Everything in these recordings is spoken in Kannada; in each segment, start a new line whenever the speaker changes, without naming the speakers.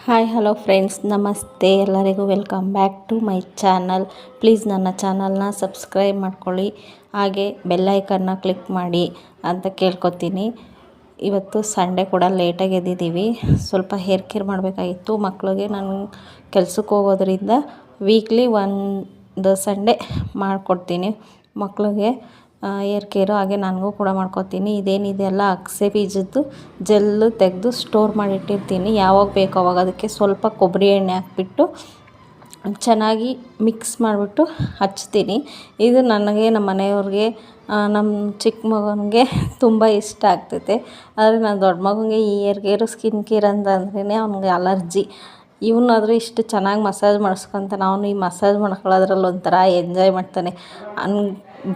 ಹಾಯ್ ಹಲೋ ಫ್ರೆಂಡ್ಸ್, ನಮಸ್ತೆ. ಎಲ್ಲರಿಗೂ welcome back to my channel. Please ನನ್ನ ಚಾನಲ್ನ ಸಬ್ಸ್ಕ್ರೈಬ್ ಮಾಡ್ಕೊಳ್ಳಿ, ಹಾಗೆ ಬೆಲ್ ಐಕನ್ನ ಕ್ಲಿಕ್ ಮಾಡಿ ಅಂತ ಕೇಳ್ಕೊತೀನಿ. ಇವತ್ತು ಸಂಡೇ ಕೂಡ ಲೇಟಾಗಿ ಎದ್ದಿದ್ದೀವಿ. ಸ್ವಲ್ಪ ಹೇರ್ ಕೇರ್ ಮಾಡಬೇಕಾಗಿತ್ತು ಮಕ್ಕಳಿಗೆ. ನಾನು ಕೆಲ್ಸಕ್ಕೆ ಹೋಗೋದ್ರಿಂದ ವೀಕ್ಲಿ ಒಂದು ಸಂಡೇ ಮಾಡಿಕೊಡ್ತೀನಿ ಮಕ್ಕಳಿಗೆ ಹೇರ್ ಕೇರು. ಹಾಗೆ ನನಗೂ ಕೂಡ ಮಾಡ್ಕೊತೀನಿ. ಇದೇನಿದೆ ಅಲ್ಲ, ಅಗಸೆ ಬೀಜದ್ದು ಜೆಲ್ಲು ತೆಗೆದು ಸ್ಟೋರ್ ಮಾಡಿಟ್ಟಿರ್ತೀನಿ. ಯಾವಾಗ ಬೇಕೋ ಅವಾಗ ಅದಕ್ಕೆ ಸ್ವಲ್ಪ ಕೊಬ್ಬರಿ ಎಣ್ಣೆ ಹಾಕ್ಬಿಟ್ಟು ಚೆನ್ನಾಗಿ ಮಿಕ್ಸ್ ಮಾಡಿಬಿಟ್ಟು ಹಚ್ತೀನಿ. ಇದು ನನಗೆ, ನಮ್ಮ ಮನೆಯವ್ರಿಗೆ, ನಮ್ಮ ಚಿಕ್ಕ ಮಗನಿಗೆ ತುಂಬ ಇಷ್ಟ ಆಗ್ತೈತೆ. ಆದರೆ ನನ್ನ ದೊಡ್ಡ ಮಗನಿಗೆ ಈ ಹೇರ್ ಕೇರು, ಸ್ಕಿನ್ ಕೇರ್ ಅಂತಂದ್ರೇ ಅವ್ನಿಗೆ ಅಲರ್ಜಿ. ಇವನಾದರೂ ಇಷ್ಟು ಚೆನ್ನಾಗಿ ಮಸಾಜ್ ಮಾಡಿಸ್ಕೊತಾನೆ. ಅವನು ಈ ಮಸಾಜ್ ಮಾಡ್ಕೊಳ್ಳೋದ್ರಲ್ಲಿ ಒಂಥರ ಎಂಜಾಯ್ ಮಾಡ್ತಾನೆ.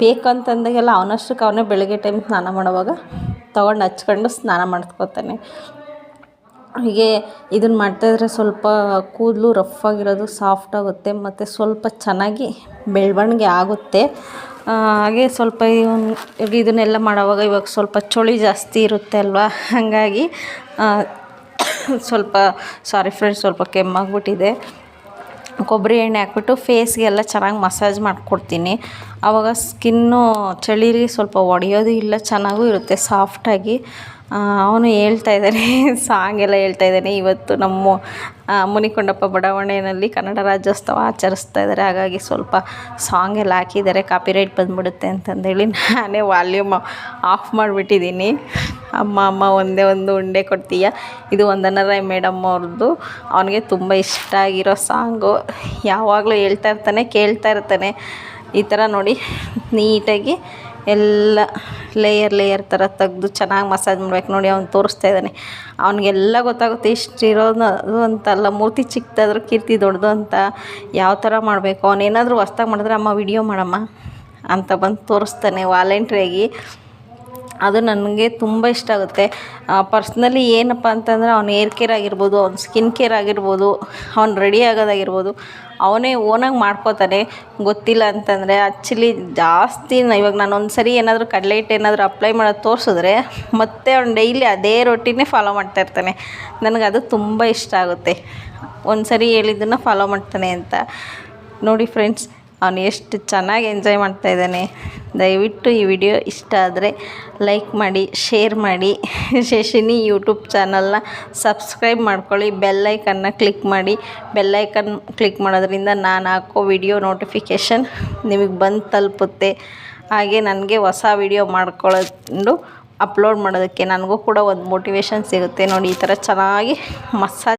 ಬೇಕಂತಂದಾಗೆಲ್ಲ ಅವನಷ್ಟಕ್ಕೆ ಅವನೇ ಬೆಳಗ್ಗೆ ಟೈಮ್ ಸ್ನಾನ ಮಾಡೋವಾಗ ತೊಗೊಂಡು ಹಚ್ಕೊಂಡು ಸ್ನಾನ ಮಾಡ್ಕೊತಾನೆ. ಹೀಗೆ ಇದನ್ನು ಮಾಡ್ತಾಯಿದ್ರೆ ಸ್ವಲ್ಪ ಕೂದಲು ರಫ್ ಆಗಿರೋದು ಸಾಫ್ಟ್ ಆಗುತ್ತೆ ಮತ್ತು ಸ್ವಲ್ಪ ಚೆನ್ನಾಗಿ ಬೆಳವಣಿಗೆ ಆಗುತ್ತೆ. ಹಾಗೆ ಸ್ವಲ್ಪ ಇದನ್ನೆಲ್ಲ ಮಾಡೋವಾಗ ಇವಾಗ ಸ್ವಲ್ಪ ಚಳಿ ಜಾಸ್ತಿ ಇರುತ್ತೆ ಅಲ್ವಾ, ಹಾಗಾಗಿ ಸ್ವಲ್ಪ ಸ್ವಲ್ಪ ಕೆಮ್ಮಾಗ್ಬಿಟ್ಟಿದೆ. ಕೊಬ್ಬರಿ ಎಣ್ಣೆ ಹಾಕ್ಬಿಟ್ಟು ಫೇಸ್ಗೆಲ್ಲ ಚೆನ್ನಾಗಿ ಮಸಾಜ್ ಮಾಡಿಕೊಡ್ತೀನಿ. ಆವಾಗ ಸ್ಕಿನ್ನು ಚಳಿಲಿ ಸ್ವಲ್ಪ ಒಡೆಯೋದು ಇಲ್ಲ, ಚೆನ್ನಾಗೂ ಇರುತ್ತೆ ಸಾಫ್ಟಾಗಿ. ಅವನು ಹೇಳ್ತಾಯಿದ್ದಾನೆ, ಸಾಂಗ್ ಎಲ್ಲ ಹೇಳ್ತಾಯಿದ್ದಾನೆ. ಇವತ್ತು ನಮ್ಮ ಮುನಿಕೊಂಡಪ್ಪ ಬಡಾವಣೆಯಲ್ಲಿ ಕನ್ನಡ ರಾಜ್ಯೋತ್ಸವ ಆಚರಿಸ್ತಾ ಇದ್ದಾರೆ. ಹಾಗಾಗಿ ಸ್ವಲ್ಪ ಸಾಂಗ್ ಎಲ್ಲ ಹಾಕಿದ್ದಾರೆ, ಕಾಪಿರೈಟ್ ಬಂದುಬಿಡುತ್ತೆ ಅಂತಂದೇಳಿ ನಾನೇ ವಾಲ್ಯೂಮ್ ಆಫ್ ಮಾಡಿಬಿಟ್ಟಿದ್ದೀನಿ. ಅಮ್ಮ ಒಂದೇ ಒಂದು ಉಂಡೆ ಕೊಡ್ತೀಯ, ಇದು ವಂದನಾ ರಾಯ್ ಮೇಡಮ್ ಅವ್ರದ್ದು. ಅವನಿಗೆ ತುಂಬ ಇಷ್ಟ ಆಗಿರೋ ಸಾಂಗು. ಯಾವಾಗಲೂ ಹೇಳ್ತಾ ಇರ್ತಾನೆ, ಕೇಳ್ತಾ ಇರ್ತಾನೆ. ಈ ಥರ ನೋಡಿ ನೀಟಾಗಿ ಎಲ್ಲ ಲೇಯರ್ ಥರ ತೆಗೆದು ಚೆನ್ನಾಗಿ ಮಸಾಜ್ ಮಾಡ್ಬೇಕು. ನೋಡಿ ಅವ್ನು ತೋರಿಸ್ತಾ ಇದ್ದಾನೆ. ಅವನಿಗೆಲ್ಲ ಗೊತ್ತಾಗುತ್ತೆ. ಇಷ್ಟಿರೋದು ಅಂತಲ್ಲ, ಮೂರ್ತಿ ಚಿಕ್ಕದಾದ್ರೂ ಕೀರ್ತಿ ದೊಡ್ಡದು ಅಂತ ಯಾವ ಥರ ಮಾಡಬೇಕು. ಅವನೇನಾದರೂ ಹೊಸ್ದಾಗಿ ಮಾಡಿದ್ರೆ ಅಮ್ಮ ವಿಡಿಯೋ ಮಾಡಮ್ಮ ಅಂತ ಬಂದು ತೋರಿಸ್ತಾನೆ ವಾಲಂಟ್ರಿಯಾಗಿ. ಅದು ನನಗೆ ತುಂಬ ಇಷ್ಟ ಆಗುತ್ತೆ. ಪರ್ಸ್ನಲಿ ಏನಪ್ಪ ಅಂತಂದರೆ ಅವ್ನ ಹೇರ್ ಕೇರ್ ಆಗಿರ್ಬೋದು, ಅವ್ನ ಸ್ಕಿನ್ ಕೇರ್ ಆಗಿರ್ಬೋದು, ಅವ್ನು ರೆಡಿ ಆಗೋದಾಗಿರ್ಬೋದು, ಅವನೇ ಓನಾಗಿ ಮಾಡ್ಕೋತಾನೆ. ಗೊತ್ತಿಲ್ಲ ಅಂತಂದರೆ ಆ್ಯಕ್ಚುಲಿ ಜಾಸ್ತಿ ಇವಾಗ ನಾನು ಒಂದು ಸರಿ ಏನಾದರೂ ಕಡಲೆ ಹಿಟ್ಟು ಏನಾದರೂ ಅಪ್ಲೈ ಮಾಡೋದು ತೋರಿಸಿದ್ರೆ ಮತ್ತೆ ಅವ್ನು ಡೈಲಿ ಅದೇ ರೊಟೀನೇ ಫಾಲೋ ಮಾಡ್ತಾಯಿರ್ತಾನೆ. ನನಗದು ತುಂಬ ಇಷ್ಟ ಆಗುತ್ತೆ. ಒಂದು ಸರಿ ಹೇಳಿದ್ದನ್ನು ಫಾಲೋ ಮಾಡ್ತಾನೆ ಅಂತ. ನೋಡಿ ಫ್ರೆಂಡ್ಸ್, ಅವನು ಎಷ್ಟು ಚೆನ್ನಾಗಿ ಎಂಜಾಯ್ ಮಾಡ್ತಾಯಿದ್ದಾನೆ. ದಯವಿಟ್ಟು ಈ ವಿಡಿಯೋ ಇಷ್ಟ ಆದರೆ ಲೈಕ್ ಮಾಡಿ, ಶೇರ್ ಮಾಡಿ, ಶಶಿನಿ ಯೂಟ್ಯೂಬ್ ಚಾನಲ್ನ ಸಬ್ಸ್ಕ್ರೈಬ್ ಮಾಡ್ಕೊಳ್ಳಿ, ಬೆಲ್ ಐಕನ್ನ ಕ್ಲಿಕ್ ಮಾಡಿ. ಬೆಲ್ ಐಕನ್ ಕ್ಲಿಕ್ ಮಾಡೋದ್ರಿಂದ ನಾನು ಹಾಕೋ ವಿಡಿಯೋ ನೋಟಿಫಿಕೇಷನ್ ನಿಮಗೆ ಬಂದು ತಲುಪುತ್ತೆ. ಹಾಗೆ ನನಗೆ ಹೊಸ ವಿಡಿಯೋ ಮಾಡ್ಕೊಳ್ಳೋದು ಅಪ್ಲೋಡ್ ಮಾಡೋದಕ್ಕೆ ನನಗೂ ಕೂಡ ಒಂದು ಮೋಟಿವೇಶನ್ ಸಿಗುತ್ತೆ. ನೋಡಿ ಈ ಥರ ಚೆನ್ನಾಗಿ ಮಸಾಜ್